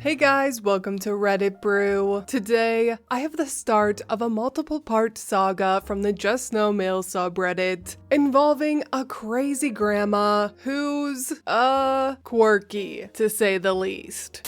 Hey guys, welcome to Reddit Brew. Today, I have the start of a multiple-part saga from the JUSTNOMIL subreddit involving a crazy grandma who's, quirky, to say the least.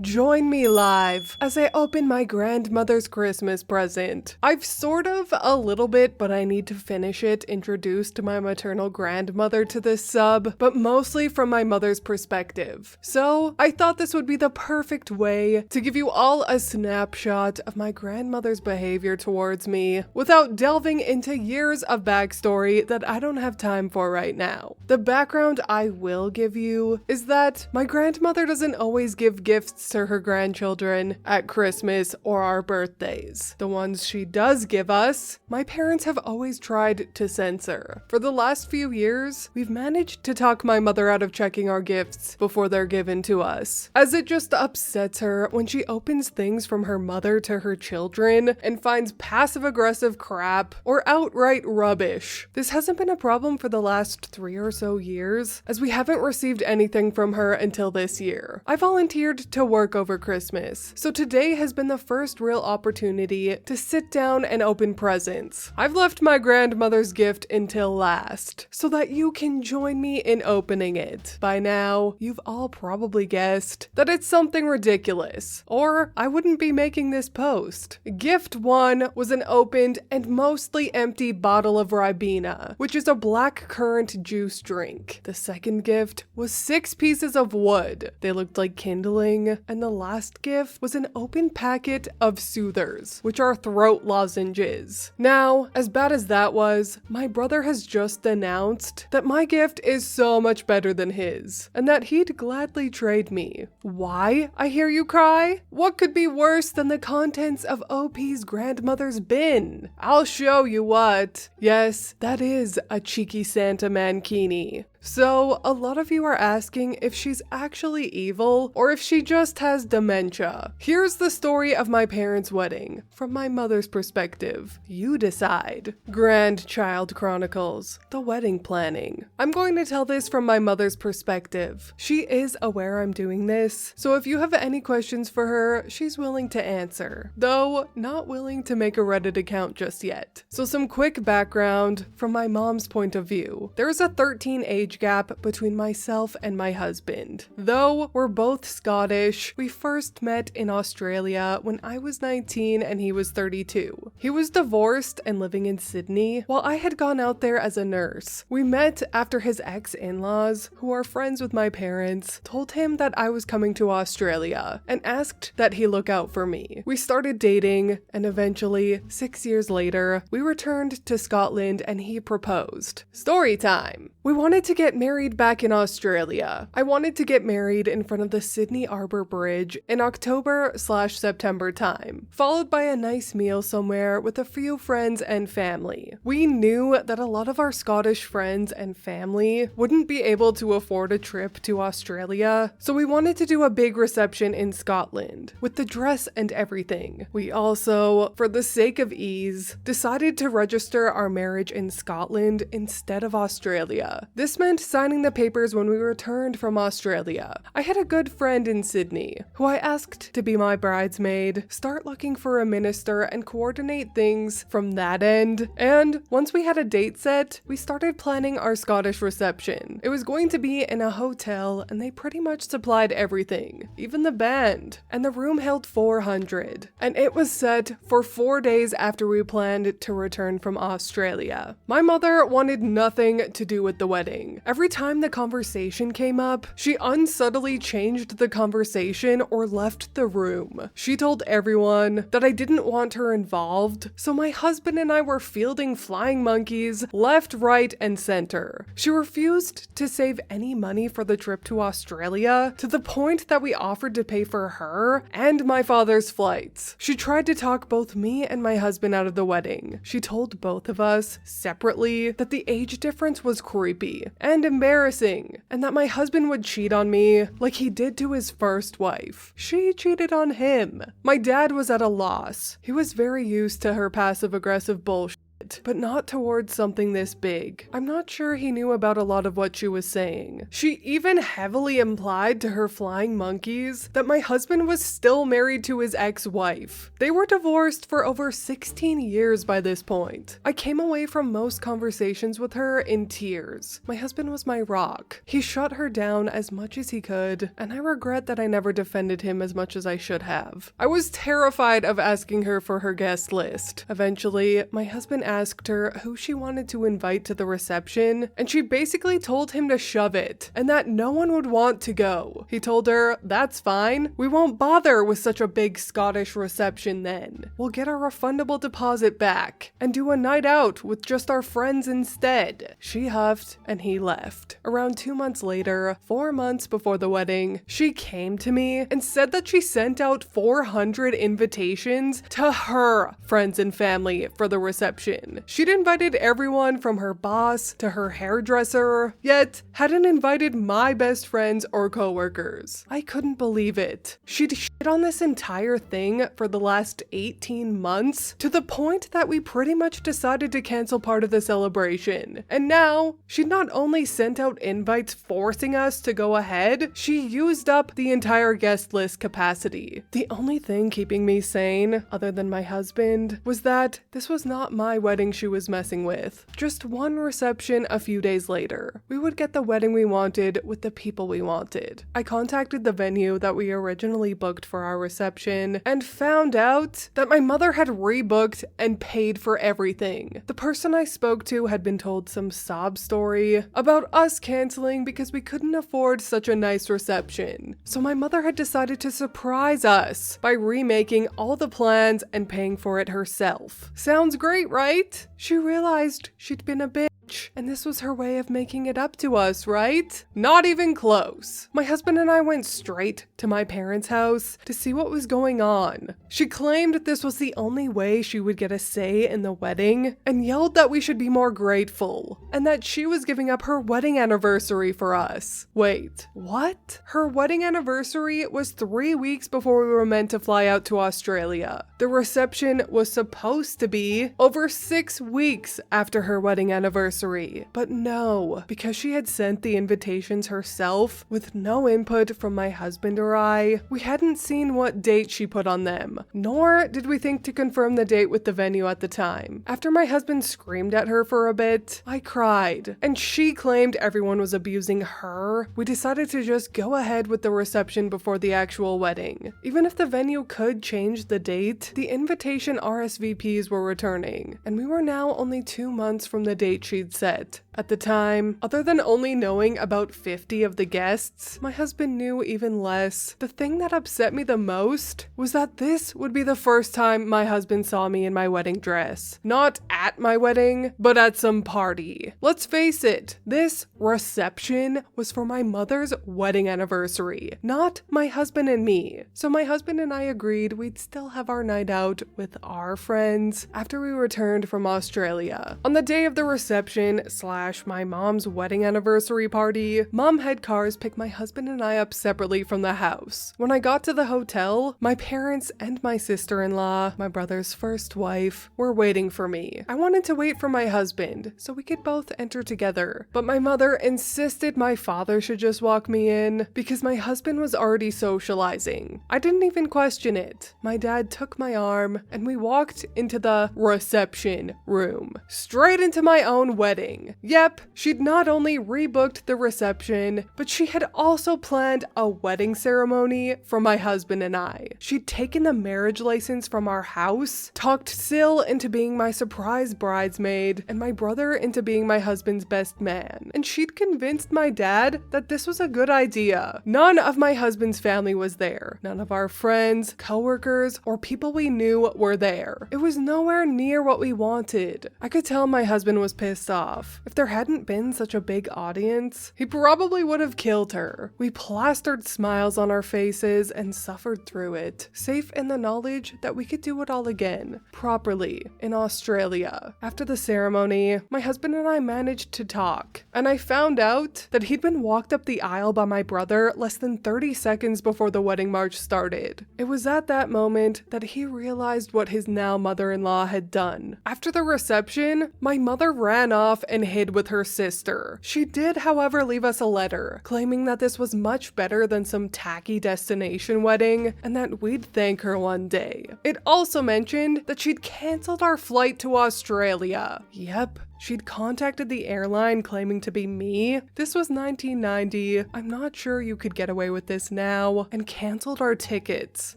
Join me live as I open my grandmother's Christmas present. I've sort of a little bit, but I need to finish it, introduced my maternal grandmother to this sub, but mostly from my mother's perspective. So I thought this would be the perfect way to give you all a snapshot of my grandmother's behavior towards me without delving into years of backstory that I don't have time for right now. The background I will give you is that my grandmother doesn't always give gifts to her grandchildren at Christmas or our birthdays. The ones she does give us, my parents have always tried to censor. For the last few years, we've managed to talk my mother out of checking our gifts before they're given to us, as it just upsets her when she opens things from her mother to her children and finds passive-aggressive crap or outright rubbish. This hasn't been a problem for the last 3 or so years, as we haven't received anything from her until this year. I volunteered to work over Christmas, so today has been the first real opportunity to sit down and open presents. I've left my grandmother's gift until last, so that you can join me in opening it. By now, you've all probably guessed that it's something ridiculous, or I wouldn't be making this post. Gift 1 was an opened and mostly empty bottle of Ribena, which is a black currant juice drink. The second gift was 6 pieces of wood. They looked like kindling. And the last gift was an open packet of soothers, which are throat lozenges. Now, as bad as that was, my brother has just announced that my gift is so much better than his, and that he'd gladly trade me. Why, I hear you cry? What could be worse than the contents of OP's grandmother's bin? I'll show you what. Yes, that is a cheeky Santa mankini. So, a lot of you are asking if she's actually evil or if she just has dementia. Here's the story of my parents' wedding, from my mother's perspective. You decide. Grandchild Chronicles, the wedding planning. I'm going to tell this from my mother's perspective. She is aware I'm doing this, so if you have any questions for her, she's willing to answer, though not willing to make a Reddit account just yet. So some quick background from my mom's point of view. There's a 13 age gap between myself and my husband. Though we're both Scottish, we first met in Australia when I was 19 and he was 32. He was divorced and living in Sydney, while I had gone out there as a nurse. We met after his ex-in-laws, who are friends with my parents, told him that I was coming to Australia and asked that he look out for me. We started dating, and eventually, 6 years later, we returned to Scotland and he proposed. Story time! We wanted to get married back in Australia. I wanted to get married in front of the Sydney Harbour Bridge in October/September time, followed by a nice meal somewhere with a few friends and family. We knew that a lot of our Scottish friends and family wouldn't be able to afford a trip to Australia, so we wanted to do a big reception in Scotland, with the dress and everything. We also, for the sake of ease, decided to register our marriage in Scotland instead of Australia. This meant signing the papers when we returned from Australia. I had a good friend in Sydney, who I asked to be my bridesmaid, start looking for a minister and coordinate things from that end, and once we had a date set, we started planning our Scottish reception. It was going to be in a hotel, and they pretty much supplied everything, even the band, and the room held 400, and it was set for 4 days after we planned to return from Australia. My mother wanted nothing to do with the wedding. Every time the conversation came up, she unsubtly changed the conversation or left the room. She told everyone that I didn't want her involved, so my husband and I were fielding flying monkeys left, right, and center. She refused to save any money for the trip to Australia, to the point that we offered to pay for her and my father's flights. She tried to talk both me and my husband out of the wedding. She told both of us, separately, that the age difference was creepy and embarrassing, and that my husband would cheat on me like he did to his first wife. She cheated on him. My dad was at a loss. He was very used to her passive-aggressive bullshit. but not towards something this big. I'm not sure he knew about a lot of what she was saying. She even heavily implied to her flying monkeys that my husband was still married to his ex-wife. They were divorced for over 16 years by this point. I came away from most conversations with her in tears. My husband was my rock. He shut her down as much as he could, and I regret that I never defended him as much as I should have. I was terrified of asking her for her guest list. Eventually, my husband asked her who she wanted to invite to the reception, and she basically told him to shove it, and that no one would want to go. He told her, "That's fine. We won't bother with such a big Scottish reception then. We'll get our refundable deposit back and do a night out with just our friends instead." She huffed, and he left. Around 2 months later, 4 months before the wedding, she came to me and said that she sent out 400 invitations to her friends and family for the reception. She'd invited everyone from her boss to her hairdresser, yet hadn't invited my best friends or coworkers. I couldn't believe it. She'd shit on this entire thing for the last 18 months to the point that we pretty much decided to cancel part of the celebration. And now, she'd not only sent out invites forcing us to go ahead, she used up the entire guest list capacity. The only thing keeping me sane, other than my husband, was that this was not my wedding she was messing with. Just one reception a few days later. We would get the wedding we wanted with the people we wanted. I contacted the venue that we originally booked for our reception and found out that my mother had rebooked and paid for everything. The person I spoke to had been told some sob story about us canceling because we couldn't afford such a nice reception. So my mother had decided to surprise us by remaking all the plans and paying for it herself. Sounds great, right? She realized she'd been a bitch, and this was her way of making it up to us, right? Not even close. My husband and I went straight to my parents' house to see what was going on. She claimed this was the only way she would get a say in the wedding and yelled that we should be more grateful and that she was giving up her wedding anniversary for us. Wait, what? Her wedding anniversary was 3 weeks before we were meant to fly out to Australia. The reception was supposed to be over 6 weeks after her wedding anniversary. But no, because she had sent the invitations herself with no input from my husband or I, we hadn't seen what date she put on them, nor did we think to confirm the date with the venue at the time. After my husband screamed at her for a bit, I cried, and she claimed everyone was abusing her. We decided to just go ahead with the reception before the actual wedding. Even if the venue could change the date, the invitation RSVPs were returning, and we were now only 2 months from the date she'd set. At the time, other than only knowing about 50 of the guests, my husband knew even less. The thing that upset me the most was that this would be the first time my husband saw me in my wedding dress. Not at my wedding, but at some party. Let's face it, this reception was for my mother's wedding anniversary, not my husband and me. So my husband and I agreed we'd still have our night out with our friends after we returned from Australia. On the day of the reception / my mom's wedding anniversary party, Mom had cars pick my husband and I up separately from the house. When I got to the hotel, my parents and my sister-in-law, my brother's first wife, were waiting for me. I wanted to wait for my husband so we could both enter together, but my mother insisted my father should just walk me in because my husband was already socializing. I didn't even question it. My dad took my arm and we walked into the reception room, straight into my own wedding. Yep, she'd not only rebooked the reception, but she had also planned a wedding ceremony for my husband and I. She'd taken the marriage license from our house, talked Sil into being my surprise bridesmaid, and my brother into being my husband's best man. And she'd convinced my dad that this was a good idea. None of my husband's family was there. None of our friends, coworkers, or people we knew were there. It was nowhere near what we wanted. I could tell my husband was pissed off. If there hadn't been such a big audience, he probably would have killed her. We plastered smiles on our faces and suffered through it, safe in the knowledge that we could do it all again, properly, in Australia. After the ceremony, my husband and I managed to talk, and I found out that he'd been walked up the aisle by my brother less than 30 seconds before the wedding march started. It was at that moment that he realized what his now mother-in-law had done. After the reception, my mother ran off and hid with her sister. She did, however, leave us a letter, claiming that this was much better than some tacky destination wedding, and that we'd thank her one day. It also mentioned that she'd canceled our flight to Australia. Yep. She'd contacted the airline claiming to be me. This was 1990. I'm not sure you could get away with this now. And canceled our tickets.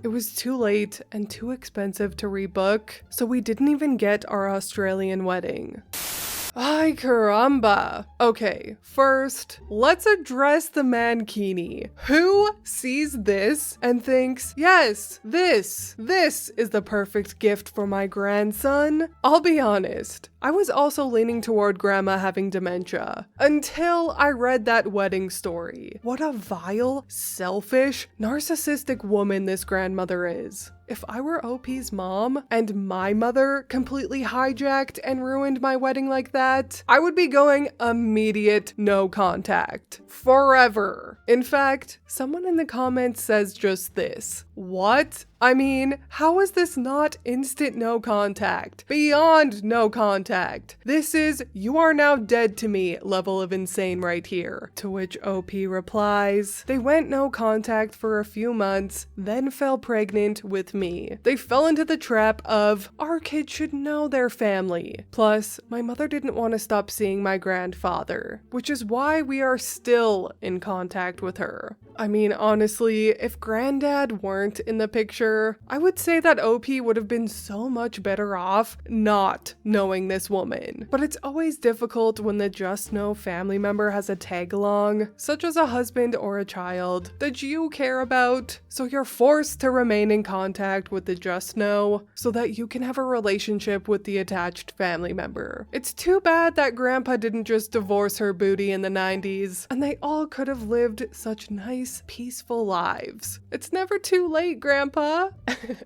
It was too late and too expensive to rebook, so we didn't even get our Australian wedding. Ay caramba. Okay, first, let's address the mankini. Who sees this and thinks, yes, this is the perfect gift for my grandson? I'll be honest, I was also leaning toward grandma having dementia until I read that wedding story. What a vile, selfish, narcissistic woman this grandmother is. If I were OP's mom and my mother completely hijacked and ruined my wedding like that, I would be going immediate no contact. Forever. In fact, someone in the comments says just this. What? I mean, how is this not instant no contact? Beyond no contact. This is you are now dead to me level of insane right here. To which OP replies, they went no contact for a few months, then fell pregnant with me. They fell into the trap of our kids should know their family. Plus, my mother didn't want to stop seeing my grandfather, which is why we are still in contact with her. I mean, honestly, if granddad weren't in the picture, I would say that OP would have been so much better off not knowing this woman. But it's always difficult when the just know family member has a tag along, such as a husband or a child, that you care about, so you're forced to remain in contact with the just know so that you can have a relationship with the attached family member. It's too bad that grandpa didn't just divorce her booty in the 90s, and they all could have lived such nice, peaceful lives. It's never too late, Grandpa.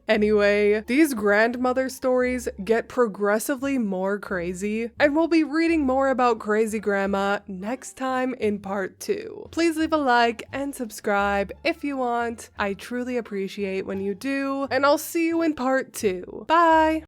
Anyway, these grandmother stories get progressively more crazy, and we'll be reading more about Crazy Grandma next time in part 2. Please leave a like and subscribe if you want. I truly appreciate when you do, and I'll see you in part 2. Bye!